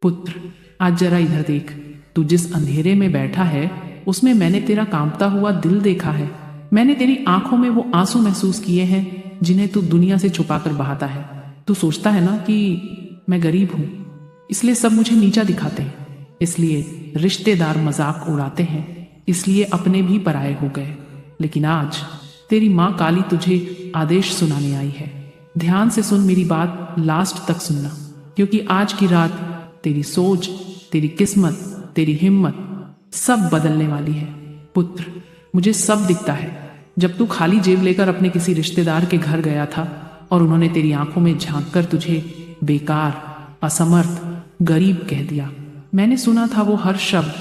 पुत्र, आज जरा इधर देख। तू जिस अंधेरे में बैठा है उसमें मैंने तेरा कांपता हुआ दिल देखा है। मैंने तेरी आंखों में वो आंसू महसूस किए हैं जिन्हें तू दुनिया से छुपाकर बहाता है। तू सोचता है ना कि मैं गरीब हूं, इसलिए सब मुझे नीचा दिखाते हैं, इसलिए रिश्तेदार मजाक उड़ाते हैं, इसलिए अपने भी पराये हो गए। लेकिन आज तेरी माँ काली तुझे आदेश सुनाने आई है। ध्यान से सुन मेरी बात, लास्ट तक सुनना, क्योंकि आज की रात तेरी सोच, तेरी किस्मत, तेरी हिम्मत सब बदलने वाली है। पुत्र, मुझे सब दिखता है। जब तू खाली जेब लेकर अपने किसी रिश्तेदार के घर गया था और उन्होंने तेरी आंखों में झांककर तुझे बेकार, असमर्थ, गरीब कह दिया। मैंने सुना था वो हर शब्द।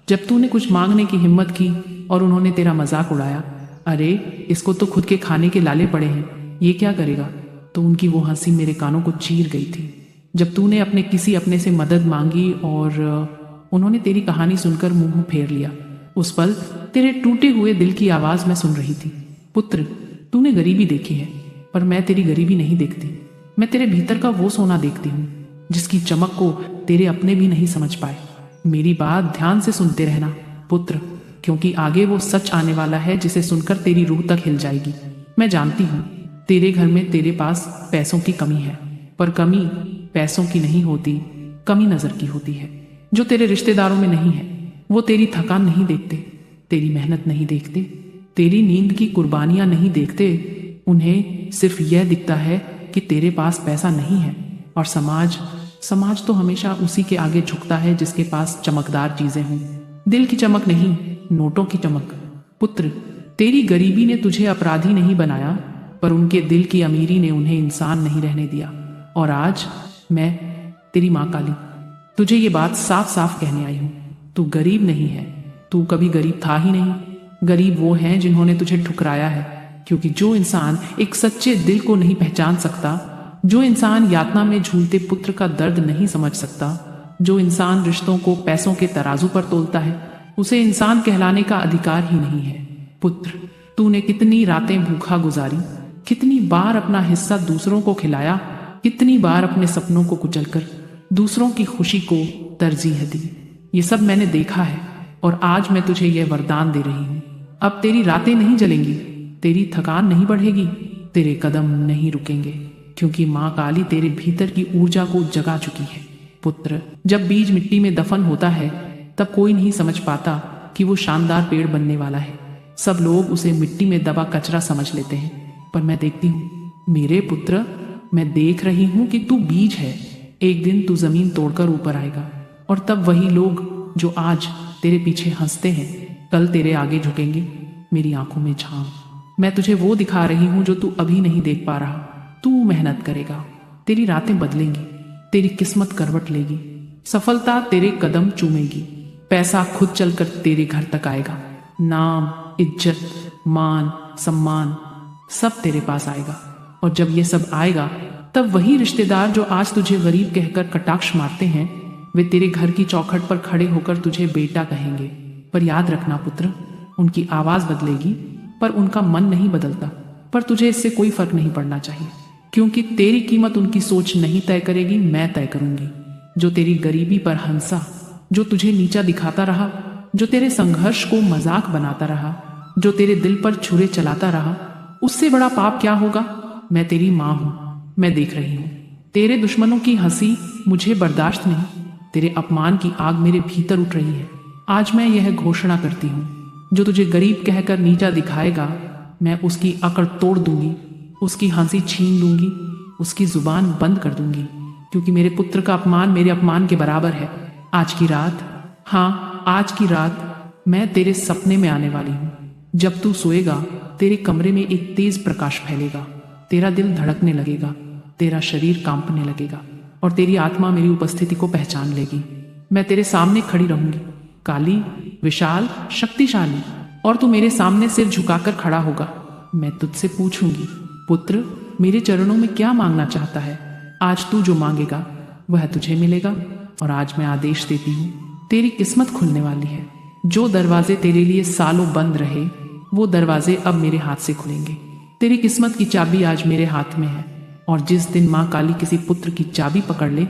जब तूने कुछ मांगने की हिम्मत की और उन्होंने तेरा मजाक उड़ाया, अरे इसको तो खुद के खाने के लाले पड़े हैं, ये क्या करेगा, तो उनकी वो हंसी मेरे कानों को चीर गई थी। जब तूने अपने किसी अपने से मदद मांगी और उन्होंने तेरी कहानी सुनकर मुंह फेर लिया, उस पल तेरे टूटे हुए दिल की आवाज मैं सुन रही थी। पुत्र, तूने गरीबी देखी है, पर मैं तेरी गरीबी नहीं देखती। मैं तेरे भीतर का वो सोना देखती हूँ जिसकी चमक को तेरे अपने भी नहीं समझ पाए। मेरी बात ध्यान से सुनते रहना पुत्र, क्योंकि आगे वो सच आने वाला है जिसे सुनकर तेरी रूह तक हिल जाएगी। मैं जानती हूँ तेरे घर में तेरे पास पैसों की कमी है, पर कमी पैसों की नहीं होती, कमी नजर की होती है। जो तेरे रिश्तेदारों में नहीं है वो तेरी थकान नहीं देखते, तेरी मेहनत नहीं देखते, तेरी नींद की कुर्बानियां नहीं देखते। उन्हें सिर्फ यह दिखता है कि तेरे पास पैसा नहीं है। और समाज तो हमेशा उसी के आगे झुकता है जिसके पास चमकदार चीजें हों। दिल की चमक नहीं, नोटों की चमक। पुत्र, तेरी गरीबी ने तुझे अपराधी नहीं बनाया, पर उनके दिल की अमीरी ने उन्हें इंसान नहीं रहने दिया। और आज मैं तेरी माँ काली तुझे ये बात साफ साफ कहने आई हूँ। तू गरीब नहीं है, तू कभी गरीब था ही नहीं। गरीब वो हैं जिन्होंने तुझे ठुकराया है, क्योंकि जो इंसान एक सच्चे दिल को नहीं पहचान सकता, जो इंसान यातना में झूलते पुत्र का दर्द नहीं समझ सकता, जो इंसान रिश्तों को पैसों के तराजू पर तोलता है, उसे इंसान कहलाने का अधिकार ही नहीं है। पुत्र, तूने कितनी रातें भूखा गुजारी, कितनी बार अपना हिस्सा दूसरों को खिलाया, कितनी बार अपने सपनों को कुचलकर दूसरों की खुशी को तरजीह दी। ये सब मैंने देखा है और आज मैं तुझे यह वरदान दे रही हूँ। अब तेरी रातें नहीं जलेंगी, तेरी थकान नहीं बढ़ेगी, तेरे कदम नहीं रुकेंगे, क्योंकि माँ काली तेरे भीतर की ऊर्जा को जगा चुकी है। पुत्र, जब बीज मिट्टी में दफन होता है तब कोई नहीं समझ पाता कि वो शानदार पेड़ बनने वाला है। सब लोग उसे मिट्टी में दबा कचरा समझ लेते हैं, पर मैं देखती हूँ मेरे पुत्र, मैं देख रही हूँ कि तू बीज है। एक दिन तू जमीन तोड़कर ऊपर आएगा और तब वही लोग जो आज तेरे पीछे हंसते हैं कल तेरे आगे झुकेंगे। मेरी आंखों में झांक, मैं तुझे वो दिखा रही हूँ जो तू अभी नहीं देख पा रहा। तू मेहनत करेगा, तेरी रातें बदलेंगी, तेरी किस्मत करवट लेगी, सफलता तेरे कदम चूमेगी, पैसा खुद चलकर तेरे घर तक आएगा, नाम, इज्जत, मान, सम्मान सब तेरे पास आएगा। और जब ये सब आएगा तब वही रिश्तेदार जो आज तुझे गरीब कहकर कटाक्ष मारते हैं, वे तेरे घर की चौखट पर खड़े होकर तुझे बेटा कहेंगे। पर याद रखना पुत्र, उनकी आवाज बदलेगी पर उनका मन नहीं बदलता। पर तुझे इससे कोई फर्क नहीं पड़ना चाहिए, क्योंकि तेरी कीमत उनकी सोच नहीं तय करेगी, मैं तय करूंगी। जो तेरी गरीबी पर हंसा, जो तुझे नीचा दिखाता रहा, जो तेरे संघर्ष को मजाक बनाता रहा, जो तेरे दिल पर छुरे चलाता रहा, उससे बड़ा पाप क्या होगा। मैं तेरी माँ हूं, मैं देख रही हूँ। तेरे दुश्मनों की हंसी मुझे बर्दाश्त नहीं, तेरे अपमान की आग मेरे भीतर उठ रही है। आज मैं यह घोषणा करती हूँ, जो तुझे गरीब कहकर नीचा दिखाएगा, मैं उसकी अकड़ तोड़ दूंगी, उसकी हंसी छीन लूंगी, उसकी जुबान बंद कर दूंगी, क्योंकि मेरे पुत्र का अपमान मेरे अपमान के बराबर है। आज की रात, हाँ आज की रात मैं तेरे सपने में आने वाली हूँ। जब तू सोएगा तेरे कमरे में एक तेज प्रकाश फैलेगा, तेरा दिल धड़कने लगेगा, तेरा शरीर कांपने लगेगा और तेरी आत्मा मेरी उपस्थिति को पहचान लेगी। मैं तेरे सामने खड़ी रहूंगी, काली, विशाल, शक्तिशाली, और तू मेरे सामने सिर झुकाकर खड़ा होगा। मैं तुझसे पूछूंगी, पुत्र मेरे चरणों में क्या मांगना चाहता है। आज तू जो मांगेगा वह तुझे मिलेगा। और आज मैं आदेश देती हूँ, तेरी किस्मत खुलने वाली है। जो दरवाजे तेरे लिए सालों बंद रहे वो दरवाजे अब मेरे हाथ से खुलेंगे। तेरी किस्मत की चाबी आज मेरे हाथ में है, और जिस दिन माँ काली किसी पुत्र की चाबी पकड़ ले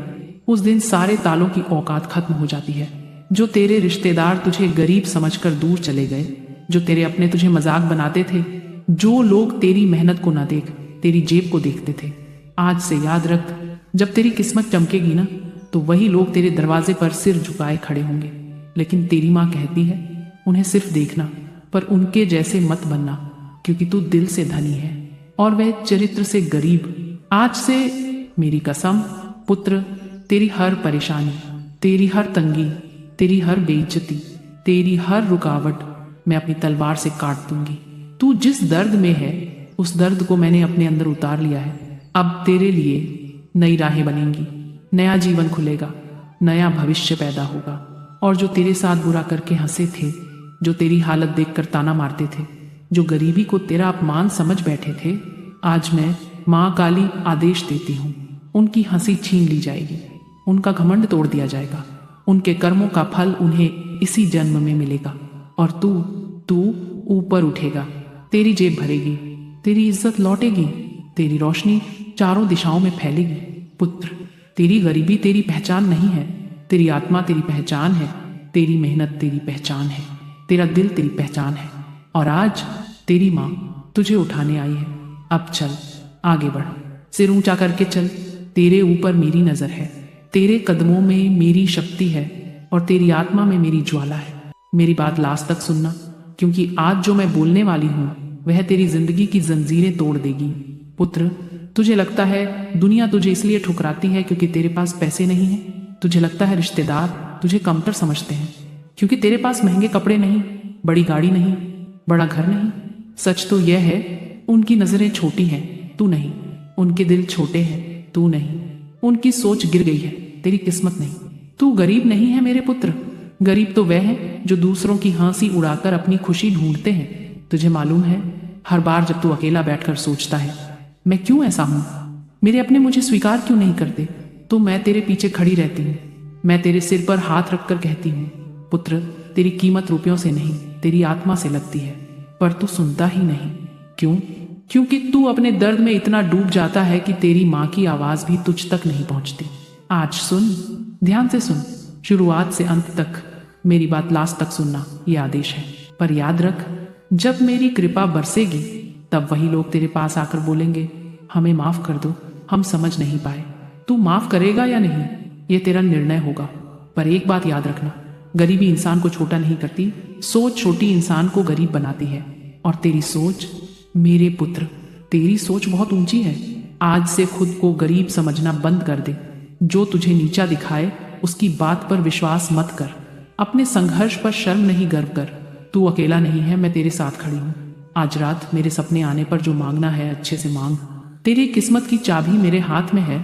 उस दिन सारे तालों की औकात खत्म हो जाती है। जो तेरे रिश्तेदार तुझे गरीब समझकर दूर चले गए, जो तेरे अपने तुझे मजाक बनाते थे, जो लोग तेरी मेहनत को ना देख तेरी जेब को देखते थे, आज से याद रख, जब तेरी किस्मत चमकेगी ना, तो वही लोग तेरे दरवाजे पर सिर झुकाए खड़े होंगे। लेकिन तेरी माँ कहती है, उन्हें सिर्फ देखना, पर उनके जैसे मत बनना, क्योंकि तू दिल से धनी है और वह चरित्र से गरीब। आज से मेरी कसम पुत्र, तेरी हर परेशानी, तेरी हर तंगी, तेरी हर बेइज्जती, तेरी हर रुकावट मैं अपनी तलवार से काट दूंगी। तू जिस दर्द में है, उस दर्द को मैंने अपने अंदर उतार लिया है। अब तेरे लिए नई राहें बनेंगी, नया जीवन खुलेगा, नया भविष्य पैदा होगा। और जो तेरे साथ बुरा करके हंसे थे, जो तेरी हालत देखकर ताना मारते थे, जो गरीबी को तेरा अपमान समझ बैठे थे, आज मैं माँ काली आदेश देती हूँ, उनकी हंसी छीन ली जाएगी, उनका घमंड तोड़ दिया जाएगा, उनके कर्मों का फल उन्हें इसी जन्म में मिलेगा। और तू ऊपर उठेगा, तेरी जेब भरेगी, तेरी इज्जत लौटेगी, तेरी रोशनी चारों दिशाओं में फैलेगी। पुत्र, तेरी गरीबी तेरी पहचान नहीं है, तेरी आत्मा तेरी पहचान है, तेरी मेहनत तेरी पहचान है, तेरा दिल तेरी पहचान है। और आज तेरी माँ तुझे उठाने आई है। अब चल, आगे बढ़, सिर ऊंचा करके चल। तेरे ऊपर मेरी नजर है, तेरे कदमों में मेरी शक्ति है और तेरी आत्मा में मेरी ज्वाला है। मेरी बात लास्ट तक सुनना, क्योंकि आज जो मैं बोलने वाली हूँ वह तेरी जिंदगी की जंजीरें तोड़ देगी। पुत्र, तुझे लगता है दुनिया तुझे इसलिए ठुकराती है क्योंकि तेरे पास पैसे नहीं है। तुझे लगता है रिश्तेदार तुझे कमतर समझते हैं क्योंकि तेरे पास महंगे कपड़े नहीं, बड़ी गाड़ी नहीं, बड़ा घर नहीं। सच तो यह है, उनकी नजरें छोटी हैं, तू नहीं। उनके दिल छोटे हैं, तू नहीं। उनकी सोच गिर गई है, तेरी किस्मत नहीं। तू गरीब नहीं है मेरे पुत्र, गरीब तो वह है जो दूसरों की हंसी उड़ाकर अपनी खुशी ढूंढते हैं। तुझे मालूम है, हर बार जब तू अकेला बैठकर सोचता है मैं क्यों ऐसा हूं, मेरे अपने मुझे स्वीकार क्यों नहीं करते, तो मैं तेरे पीछे खड़ी रहती हूँ। मैं तेरे सिर पर हाथ रखकर कहती हूँ, पुत्र, तेरी कीमत रुपयों से नहीं, तेरी आत्मा से लगती है। पर तू सुनता ही नहीं। क्यों? क्योंकि तू अपने दर्द में इतना डूब जाता है कि तेरी माँ की आवाज भी तुझ तक नहीं पहुंचती। आज सुन, ध्यान से सुन, शुरुआत से अंत तक, मेरी बात लास्ट तक सुनना, ये आदेश है। पर याद रख, जब मेरी कृपा बरसेगी तब वही लोग तेरे पास आकर बोलेंगे, हमें माफ कर दो, हम समझ नहीं पाए। तू माफ करेगा या नहीं, ये तेरा निर्णय होगा। पर एक बात याद रखना, गरीबी इंसान को छोटा नहीं करती, सोच छोटी इंसान को गरीब बनाती है। और तेरी सोच, मेरे पुत्र, तेरी सोच बहुत ऊंची है। आज से खुद को गरीब समझना बंद कर दे। जो तुझे नीचा दिखाए उसकी बात पर विश्वास मत कर। अपने संघर्ष पर शर्म नहीं, गर्व कर। तू अकेला नहीं है, मैं तेरे साथ खड़ी हूँ। आज रात मेरे सपने आने पर जो मांगना है अच्छे से मांग। तेरी किस्मत की चाबी मेरे हाथ में है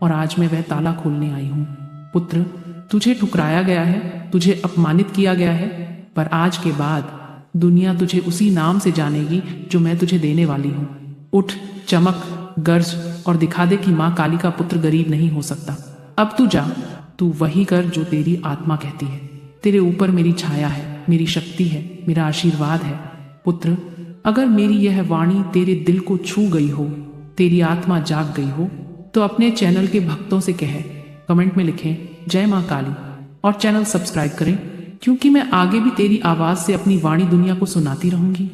और आज मैं वह ताला खोलने आई हूँ। पुत्र, तुझे ठुकराया गया है, तुझे अपमानित किया गया है, पर आज के बाद दुनिया तुझे उसी नाम से जानेगी जो मैं तुझे देने वाली हूँ। उठ, चमक, गर्ज और दिखा दे कि माँ काली का पुत्र गरीब नहीं हो सकता। अब तू जा, तू वही कर जो तेरी आत्मा कहती है। तेरे ऊपर मेरी छाया है, मेरी शक्ति है, मेरा आशीर्वाद है। पुत्र, अगर मेरी यह वाणी तेरे दिल को छू गई हो, तेरी आत्मा जाग गई हो, तो अपने चैनल के भक्तों से कहे, कमेंट में लिखें जय माँ काली और चैनल सब्सक्राइब करें, क्योंकि मैं आगे भी तेरी आवाज से अपनी वाणी दुनिया को सुनाती रहूंगी।